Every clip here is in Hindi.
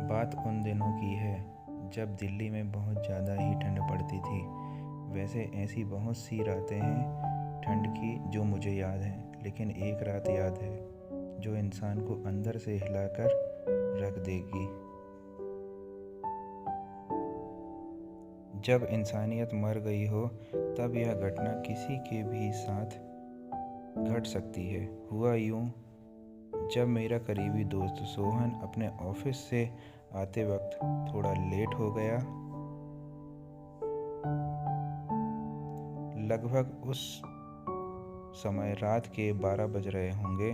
बात उन दिनों की है जब दिल्ली में बहुत ज़्यादा ही ठंड पड़ती थी। वैसे ऐसी बहुत सी रातें हैं ठंड की जो मुझे याद हैं, लेकिन एक रात याद है जो इंसान को अंदर से हिलाकर रख देगी। जब इंसानियत मर गई हो तब यह घटना किसी के भी साथ घट सकती है। हुआ यूं, जब मेरा करीबी दोस्त सोहन अपने ऑफिस से आते वक्त थोड़ा लेट हो गया। लगभग उस समय रात के 12 बज रहे होंगे।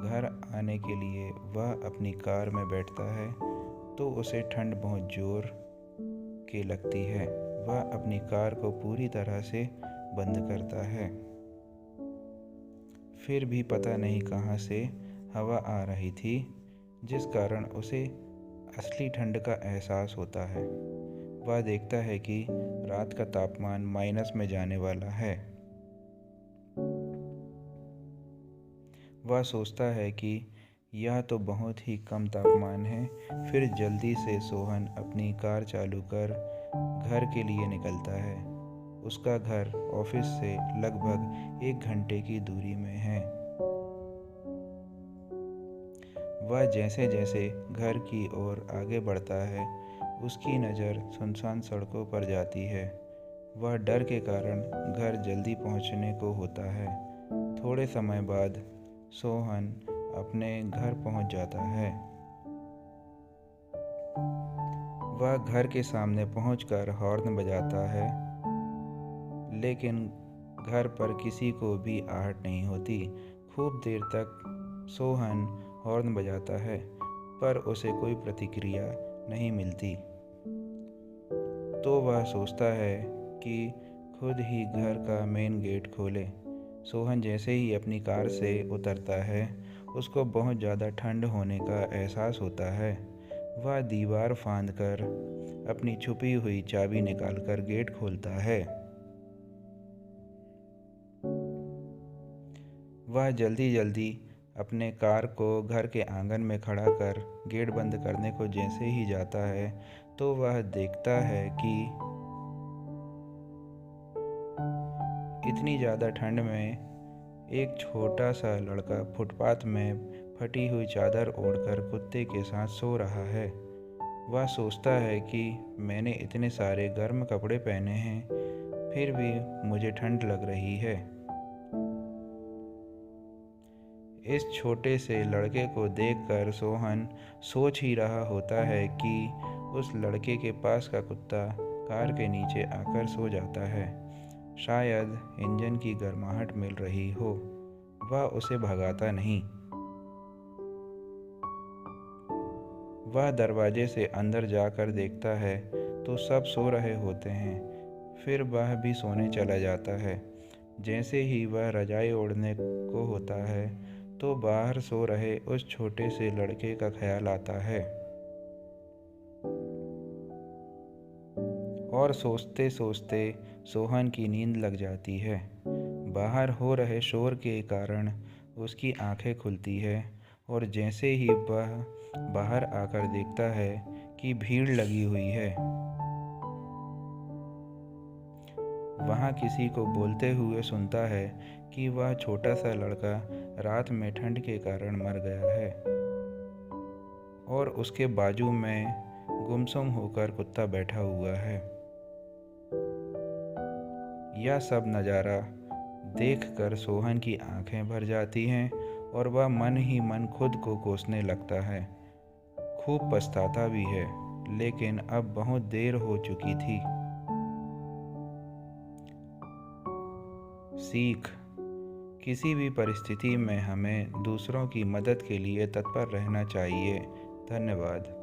घर आने के लिए वह अपनी कार में बैठता है तो उसे ठंड बहुत ज़ोर की लगती है। वह अपनी कार को पूरी तरह से बंद करता है, फिर भी पता नहीं कहाँ से हवा आ रही थी जिस कारण उसे असली ठंड का एहसास होता है। वह देखता है कि रात का तापमान माइनस में जाने वाला है। वह सोचता है कि यह तो बहुत ही कम तापमान है। फिर जल्दी से सोहन अपनी कार चालू कर घर के लिए निकलता है। उसका घर ऑफिस से लगभग 1 घंटे की दूरी में है। वह जैसे जैसे घर की ओर आगे बढ़ता है, उसकी नज़र सुनसान सड़कों पर जाती है। वह डर के कारण घर जल्दी पहुंचने को होता है। थोड़े समय बाद सोहन अपने घर पहुंच जाता है। वह घर के सामने पहुंचकर हॉर्न बजाता है, लेकिन घर पर किसी को भी आहट नहीं होती। खूब देर तक सोहन हॉर्न बजाता है पर उसे कोई प्रतिक्रिया नहीं मिलती। तो वह सोचता है कि खुद ही घर का मेन गेट खोले। सोहन जैसे ही अपनी कार से उतरता है, उसको बहुत ज़्यादा ठंड होने का एहसास होता है। वह दीवार फांदकर अपनी छुपी हुई चाबी निकालकर गेट खोलता है। वह जल्दी जल्दी अपने कार को घर के आंगन में खड़ा कर गेट बंद करने को जैसे ही जाता है तो वह देखता है कि इतनी ज़्यादा ठंड में एक छोटा सा लड़का फुटपाथ में फटी हुई चादर ओढ़कर कुत्ते के साथ सो रहा है। वह सोचता है कि मैंने इतने सारे गर्म कपड़े पहने हैं, फिर भी मुझे ठंड लग रही है। इस छोटे से लड़के को देखकर सोहन सोच ही रहा होता है कि उस लड़के के पास का कुत्ता कार के नीचे आकर सो जाता है। शायद इंजन की गर्माहट मिल रही हो। वह उसे भगाता नहीं। वह दरवाजे से अंदर जाकर देखता है तो सब सो रहे होते हैं। फिर वह भी सोने चला जाता है। जैसे ही वह रजाई ओढ़ने को होता है तो बाहर सो रहे उस छोटे से लड़के का ख्याल आता है और सोचते सोचते सोहन की नींद लग जाती है। बाहर हो रहे शोर के कारण उसकी आंखें खुलती है और जैसे ही वह बाहर आकर देखता है कि भीड़ लगी हुई है। वहाँ किसी को बोलते हुए सुनता है कि वह छोटा सा लड़का रात में ठंड के कारण मर गया है और उसके बाजू में गुमसुम होकर कुत्ता बैठा हुआ है। यह सब नज़ारा देखकर सोहन की आंखें भर जाती हैं और वह मन ही मन खुद को कोसने लगता है। खूब पछताता भी है, लेकिन अब बहुत देर हो चुकी थी। सीख: किसी भी परिस्थिति में हमें दूसरों की मदद के लिए तत्पर रहना चाहिए। धन्यवाद।